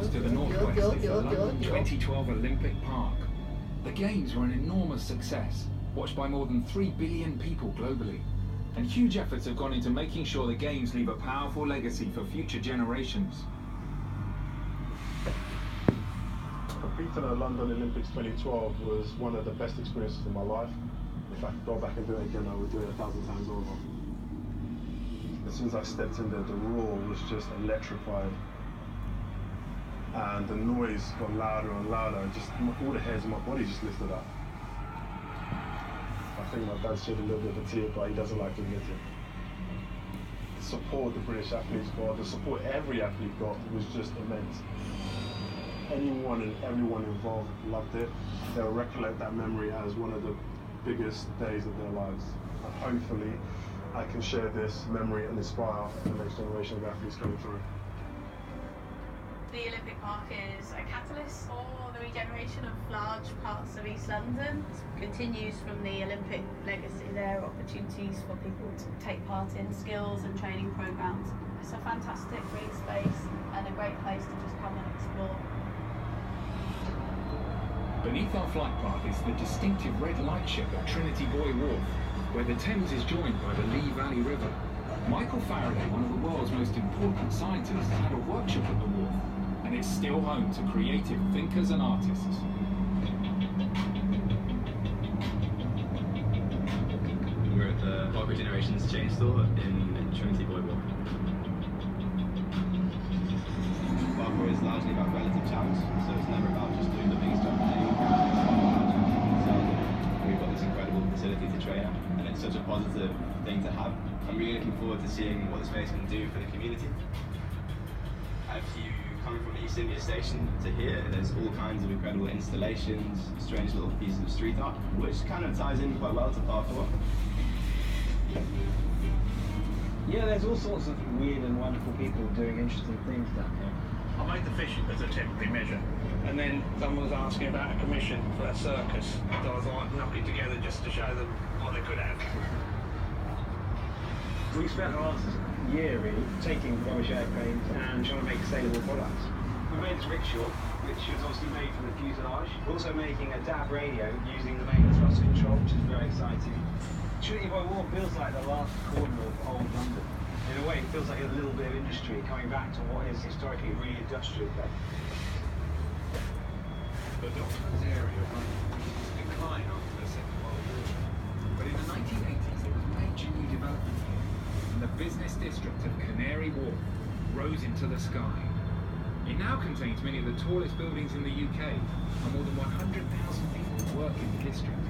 just to the northwest is the London 2012 Olympic Park. The Games were an enormous success, watched by more than 3 billion people globally. And huge efforts have gone into making sure the Games leave a powerful legacy for future generations. Competing at London Olympics 2012 was one of the best experiences of my life. If I could go back and do it again, I would do it 1,000 times over. As soon as I stepped in there, the roar was just electrified. And the noise got louder and louder, and just all the hairs in my body just lifted up. I think my dad shed a little bit of a tear, but he doesn't like to admit it. The support the British athletes got, the support every athlete got, was just immense. Anyone and everyone involved loved it. They'll recollect that memory as one of the biggest days of their lives. And hopefully, I can share this memory and inspire the next generation of athletes coming through. The Olympic Park is a catalyst for the regeneration of large parts of East London. It continues from the Olympic legacy. There are opportunities for people to take part in skills and training programmes. It's a fantastic green space and a great place to just come and explore. Beneath our flight path is the distinctive red lightship at Trinity Buoy Wharf, where the Thames is joined by the Lee Valley River. Michael Faraday, one of the world's most important scientists, had a workshop at the wharf, and it's still home to creative thinkers and artists. We're at the Park Regeneration's chain store in Trinity Buoy Wharf. Parkour is largely about relative challenge, so it's never about just doing the biggest jump in any So we've got this incredible facility to train at, and it's such a positive thing to have. I'm really looking forward to seeing what the space can do for the community. If you come from East India Station to here, there's all kinds of incredible installations, strange little pieces of street art, which kind of ties in quite well to parkour. Yeah, there's all sorts of weird and wonderful people doing interesting things down here. I made the fish as a temporary measure, and then someone was asking about a commission for a circus, so I was like knocking together just to show them what they could have. We spent the last year really taking rubbish airplanes and trying to make sustainable products. We made this rickshaw, which was obviously made from the fuselage. We're also making a DAB radio using the main thrust control, which is very exciting. Trinity Buoy Wharf feels like the last corner of old London. In a way, it feels like a little bit of industry coming back to what is historically a really industrial place. The Docklands area was decline after the Second World War, but in the 1980s there was major new development here, and the business district of Canary Wharf rose into the sky. It now contains many of the tallest buildings in the UK, and more than 100,000 people work in the district.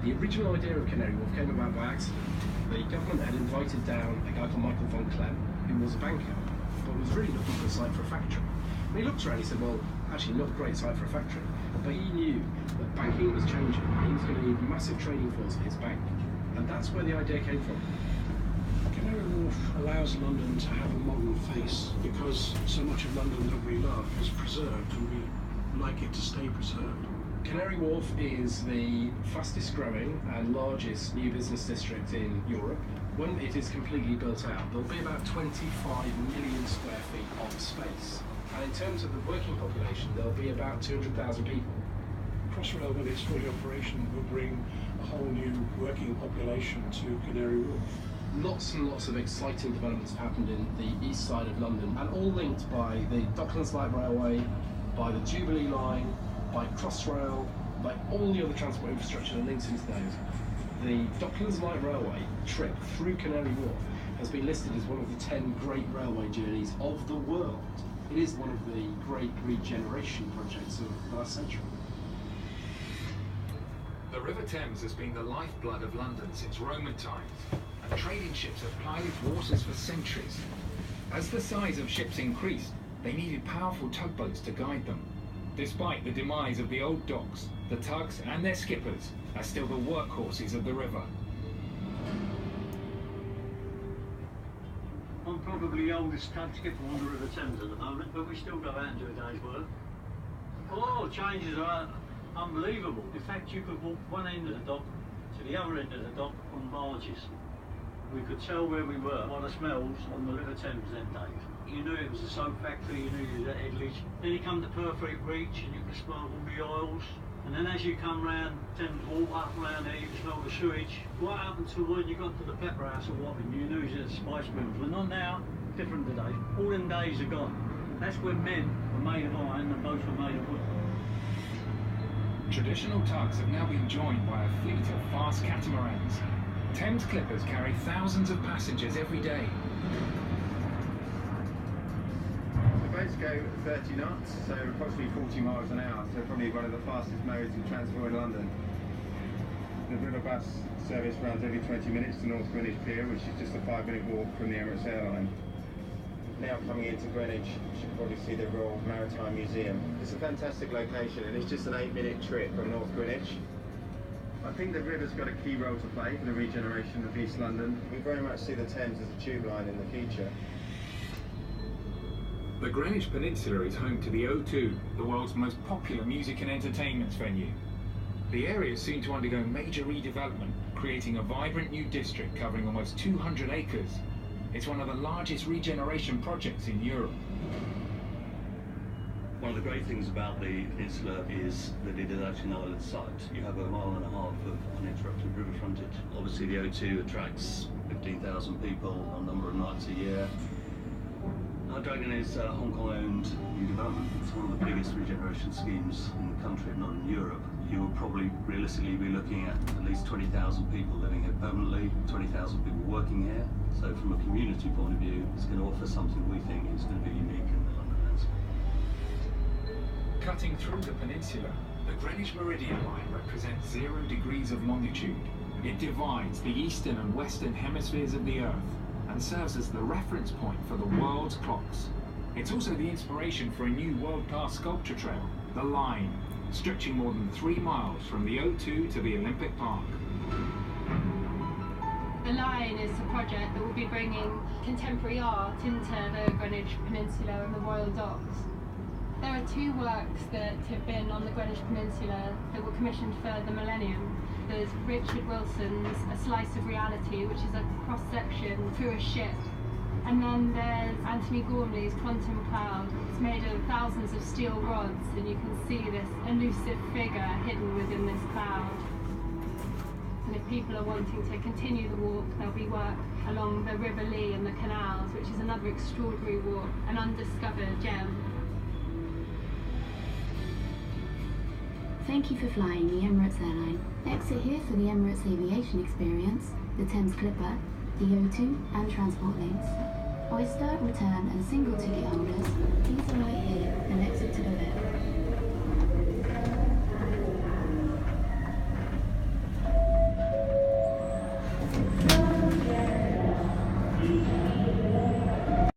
The original idea of Canary Wharf came about by accident. The government had invited down a guy called Michael von Clem, who was a banker, but was really looking for a site for a factory. And he looked around and he said, well, actually not a great site for a factory, but he knew that banking was changing. He was going to need a massive training force at his bank, and that's where the idea came from. Canary Wharf allows London to have a modern face because so much of London that we love is preserved, and we like it to stay preserved. Canary Wharf is the fastest growing and largest new business district in Europe. When it is completely built out, there'll be about 25 million square feet of space. And in terms of the working population, there'll be about 200,000 people. Crossrail, when it's fully operational, will bring a whole new working population to Canary Wharf. Lots and lots of exciting developments have happened in the east side of London, and all linked by the Docklands Light Railway, by the Jubilee Line, by Crossrail, by all the other transport infrastructure that links into those. The Docklands Light Railway trip through Canary Wharf has been listed as one of the 10 great railway journeys of the world. It is one of the great regeneration projects of the last century. The River Thames has been the lifeblood of London since Roman times, and trading ships have plied its waters for centuries. As the size of ships increased, they needed powerful tugboats to guide them. Despite the demise of the old docks, the tugs and their skippers are still the workhorses of the river. I'm probably the oldest tug skipper on the River Thames at the moment, but we still go out and do a day's work. A lot of changes are unbelievable. In fact, you could walk one end of the dock to the other end of the dock on barges. We could tell where we were by the smells on the River Thames them days. You knew it was a soap factory, you knew you was at Edledge. Then you come to Perfect Reach and you could smell all the oils. And then as you come round Thames Water, up around there, you could smell the sewage. Right up until when you got to the Pepper House of Wapping, you knew you was at Spice Mills. But not now, different today. All them days are gone. That's when men were made of iron and boats were made of wood. Traditional tugs have now been joined by a fleet of fast catamarans. Thames clippers carry thousands of passengers every day. The boats go 30 knots, so approximately 40 miles an hour, so probably one of the fastest modes of transport in London. The river bus service runs every 20 minutes to North Greenwich Pier, which is just a 5-minute walk from the Emirates airline. Now coming into Greenwich, you should probably see the Royal Maritime Museum. It's a fantastic location and it's just an 8-minute trip from North Greenwich. I think the river's got a key role to play for the regeneration of East London. We very much see the Thames as a tube line in the future. The Greenwich Peninsula is home to the O2, the world's most popular music and entertainment venue. The area is soon to undergo major redevelopment, creating a vibrant new district covering almost 200 acres. It's one of the largest regeneration projects in Europe. One of the great things about the peninsula is that it is actually an island site. You have 1.5 miles of uninterrupted river frontage. Obviously the O2 attracts 15,000 people a number of nights a year. Our Dragon is a Hong Kong-owned new development. It's one of the biggest regeneration schemes in the country, if not in Europe. You will probably realistically be looking at least 20,000 people living here permanently, 20,000 people working here. So from a community point of view, it's going to offer something we think is going to be unique in the London landscape. Cutting through the peninsula, the Greenwich Meridian line represents 0 degrees of longitude. It divides the eastern and western hemispheres of the Earth and serves as the reference point for the world's clocks. It's also the inspiration for a new world-class sculpture trail, the Line, stretching more than 3 miles from the O2 to the Olympic Park. The Line is a project that will be bringing contemporary art into the Greenwich Peninsula and the Royal Docks. There are 2 works that have been on the Greenwich Peninsula that were commissioned for the millennium. There's Richard Wilson's A Slice of Reality, which is a cross-section through a ship. And then there's Anthony Gormley's Quantum Cloud. It's made of thousands of steel rods, and you can see this elusive figure hidden within this cloud. And if people are wanting to continue the walk, there'll be work along the River Lee and the canals, which is another extraordinary walk, an undiscovered gem. Thank you for flying the Emirates airline. Exit here for the Emirates Aviation Experience, the Thames Clipper, the O2 and transport links. Oyster, return and single ticket holders, please alight here and exit to go